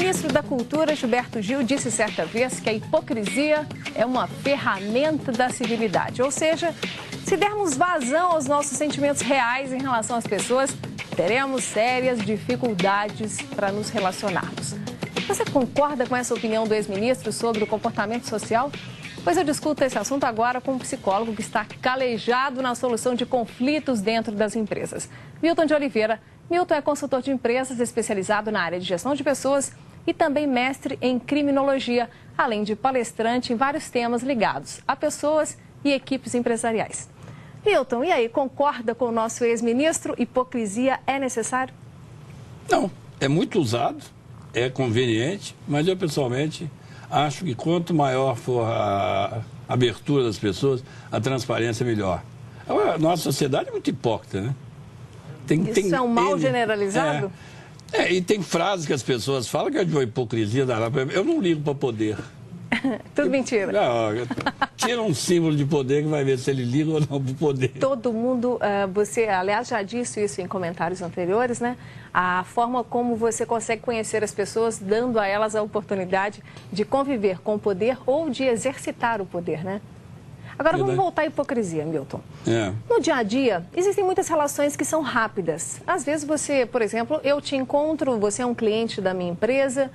ministro da Cultura, Gilberto Gil, disse certa vez que a hipocrisia é uma ferramenta da civilidade. Ou seja, se dermos vazão aos nossos sentimentos reais em relação às pessoas, teremos sérias dificuldades para nos relacionarmos. Você concorda com essa opinião do ex-ministro sobre o comportamento social? Pois eu discuto esse assunto agora com um psicólogo que está calejado na solução de conflitos dentro das empresas. Milton de Oliveira. Milton é consultor de empresas especializado na área de gestão de pessoas e também mestre em criminologia, além de palestrante em vários temas ligados a pessoas e equipes empresariais. Milton, e aí, concorda com o nosso ex-ministro? Hipocrisia é necessário? Não, é muito usado, é conveniente, mas eu pessoalmente acho que quanto maior for a abertura das pessoas, a transparência melhor. A nossa sociedade é muito hipócrita, né? Isso é um mal generalizado? E tem frases que as pessoas falam que é de uma hipocrisia. Eu não ligo para poder. Tudo mentira. Tira um símbolo de poder que vai ver se ele liga ou não para o poder. Todo mundo, você, aliás, já disse isso em comentários anteriores, né? A forma como você consegue conhecer as pessoas, dando a elas a oportunidade de conviver com o poder ou de exercitar o poder, né? Agora vamos voltar à hipocrisia, Milton. No dia a dia, existem muitas relações que são rápidas. Às vezes você, por exemplo, eu te encontro, você é um cliente da minha empresa,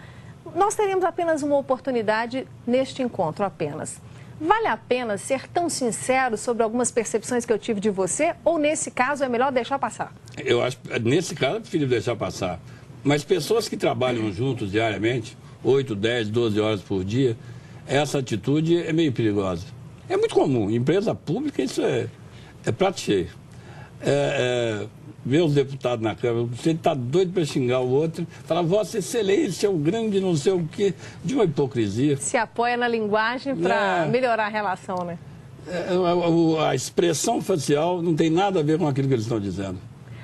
nós teremos apenas uma oportunidade neste encontro apenas. Vale a pena ser tão sincero sobre algumas percepções que eu tive de você ou nesse caso é melhor deixar passar? Eu acho, nesse caso, é preferível deixar passar. Mas pessoas que trabalham juntos diariamente, 8, 10, 12 horas por dia, essa atitude é meio perigosa. É muito comum. Em empresa pública, isso é prato cheio. Ver os deputados na Câmara, você está doido para xingar o outro, fala, Vossa Excelência, o grande não sei o quê, de uma hipocrisia. Se apoia na linguagem para melhorar a relação, né? A expressão facial não tem nada a ver com aquilo que eles estão dizendo.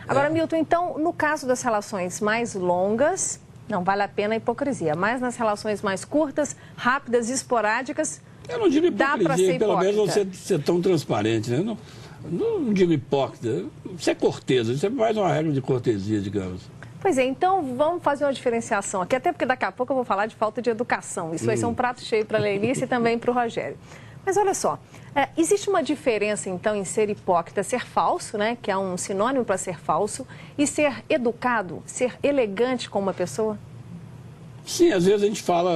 Agora, Milton, então, no caso das relações mais longas, não vale a pena a hipocrisia, mas nas relações mais curtas, rápidas e esporádicas, eu não digo hipocrisia, pelo menos você ser tão transparente, né? Não digo hipócrita, isso é corteza, isso é mais uma regra de cortesia, digamos. Pois é, então vamos fazer uma diferenciação aqui, até porque daqui a pouco eu vou falar de falta de educação. Isso vai ser um prato cheio para a Leilice e também para o Rogério. Mas olha só, existe uma diferença então em ser hipócrita, ser falso, né? Que é um sinônimo para ser falso, e ser educado, ser elegante com uma pessoa? Sim, às vezes a gente fala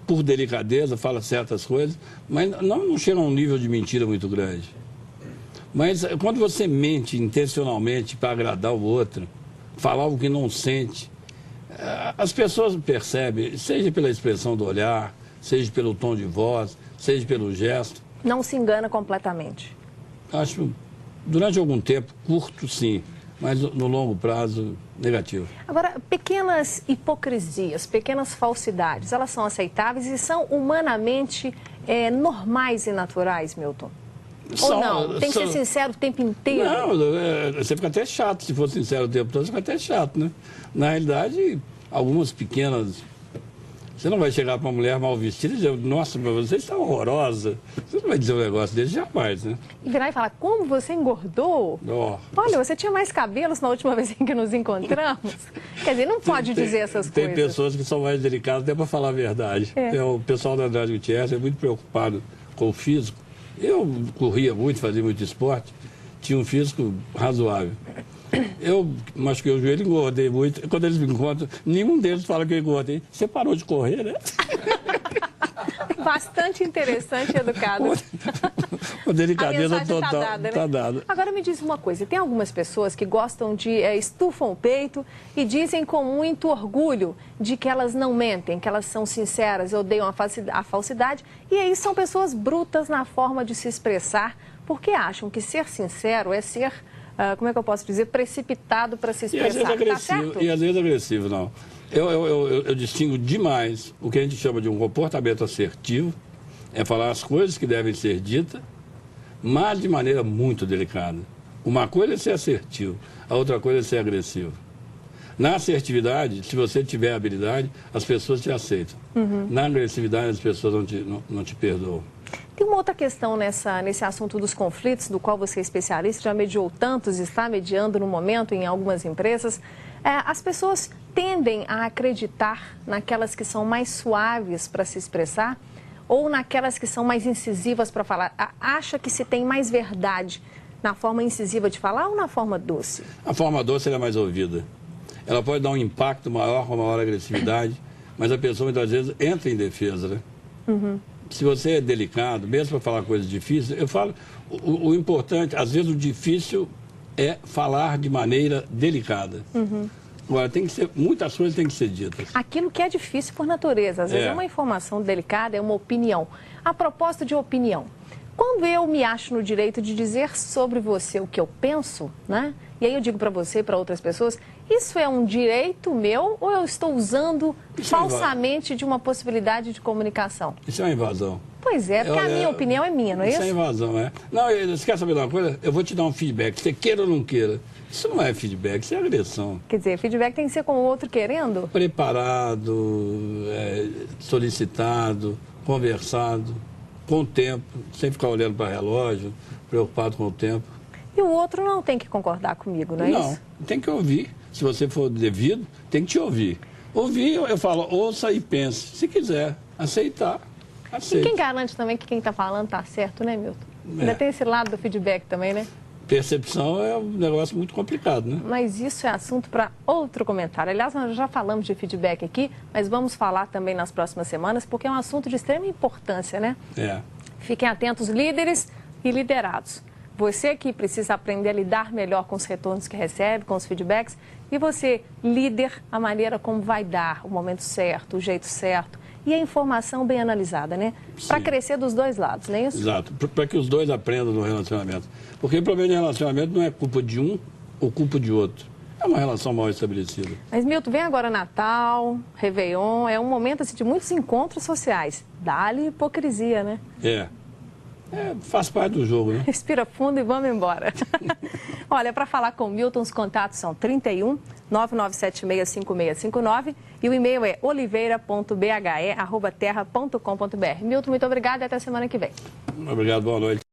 por delicadeza, fala certas coisas, mas não chega a um nível de mentira muito grande. Mas quando você mente intencionalmente para agradar o outro, falar algo que não sente, as pessoas percebem, seja pela expressão do olhar, seja pelo tom de voz, seja pelo gesto. Não se engana completamente? Acho, durante algum tempo, curto sim, mas no longo prazo, negativo. Agora, pequenas hipocrisias, pequenas falsidades, elas são aceitáveis e são humanamente normais e naturais, Milton? Ou não? Tem que ser sincero o tempo inteiro? Não, você fica até chato. Se for sincero o tempo todo, você fica até chato, né? Na realidade, algumas pequenas... Você não vai chegar para uma mulher mal vestida e dizer, nossa, mas você está horrorosa. Você não vai dizer um negócio desse jamais, né? E virar e falar, como você engordou? Olha, você tinha mais cabelos na última vez em que nos encontramos. Quer dizer, não pode dizer essas coisas. Tem pessoas que são mais delicadas até para falar a verdade. O pessoal da Andrade Gutierrez é muito preocupado com o físico. Eu corria muito, fazia muito esporte, tinha um físico razoável. Eu machuquei o joelho e engordei muito. Quando eles me encontram, nenhum deles fala que eu engordei. Você parou de correr, né? Bastante interessante e educado. A delicadeza total tá dada. Agora me diz uma coisa, tem algumas pessoas que gostam de estufam o peito e dizem com muito orgulho de que elas não mentem, que elas são sinceras, odeiam a falsidade, e aí são pessoas brutas na forma de se expressar, porque acham que ser sincero é ser, como é que eu posso dizer, precipitado para se expressar. E às vezes agressivo, às vezes agressivo, não. Eu distingo demais o que a gente chama de um comportamento assertivo, é falar as coisas que devem ser ditas, mas de maneira muito delicada. Uma coisa é ser assertivo, a outra coisa é ser agressivo. Na assertividade, se você tiver habilidade, as pessoas te aceitam. Na agressividade, as pessoas não te perdoam. Tem uma outra questão nesse assunto dos conflitos, do qual você é especialista, já mediou tantos, está mediando no momento em algumas empresas. As pessoas tendem a acreditar naquelas que são mais suaves para se expressar ou naquelas que são mais incisivas para falar? Acha que se tem mais verdade na forma incisiva de falar ou na forma doce? A forma doce é mais ouvida. Ela pode dar um impacto maior com maior agressividade, mas a pessoa muitas vezes entra em defesa, né? Uhum. Se você é delicado, mesmo para falar coisas difíceis, eu falo, o importante, às vezes o difícil é falar de maneira delicada. Uhum. Agora, tem que ser, muitas coisas têm que ser ditas. Aquilo que é difícil por natureza, às vezes é uma informação delicada, é uma opinião. A propósito de opinião, quando eu me acho no direito de dizer sobre você o que eu penso, né? E aí eu digo para você e para outras pessoas, isso é um direito meu ou eu estou usando falsamente de uma possibilidade de comunicação? Isso é uma invasão. Pois é, porque a minha opinião é minha, não é isso? Isso é invasão, é. Não, você quer saber de uma coisa? Eu vou te dar um feedback, você queira ou não queira. Isso não é feedback, isso é agressão. Quer dizer, feedback tem que ser com o outro querendo? Preparado, solicitado, conversado, com tempo, sem ficar olhando para o relógio, preocupado com o tempo. E o outro não tem que concordar comigo, não é isso? Não, tem que ouvir. Se você for devido, tem que te ouvir. Ouvir, eu falo, ouça e pense. Se quiser aceitar, aceita. E quem garante também que quem está falando está certo, né, Milton? Ainda tem esse lado do feedback também, né? Percepção é um negócio muito complicado, né? Mas isso é assunto para outro comentário. Aliás, nós já falamos de feedback aqui, mas vamos falar também nas próximas semanas, porque é um assunto de extrema importância, né? Fiquem atentos, líderes e liderados. Você que precisa aprender a lidar melhor com os retornos que recebe, com os feedbacks, e você, líder, a maneira como vai dar, o momento certo, o jeito certo e a informação bem analisada, né? Para crescer dos dois lados, não é isso? Exato, para que os dois aprendam no relacionamento. Porque o problema de relacionamento não é culpa de um ou culpa de outro. É uma relação mal estabelecida. Mas, Milton, vem agora Natal, Réveillon, é um momento assim, de muitos encontros sociais. Dá-lhe hipocrisia, né? Faz parte do jogo, né? Respira fundo e vamos embora. Olha, para falar com o Milton, os contatos são 31 99765659 e o e-mail é oliveira.bhe@terra.com.br. Milton, muito obrigada e até semana que vem. Obrigado, boa noite.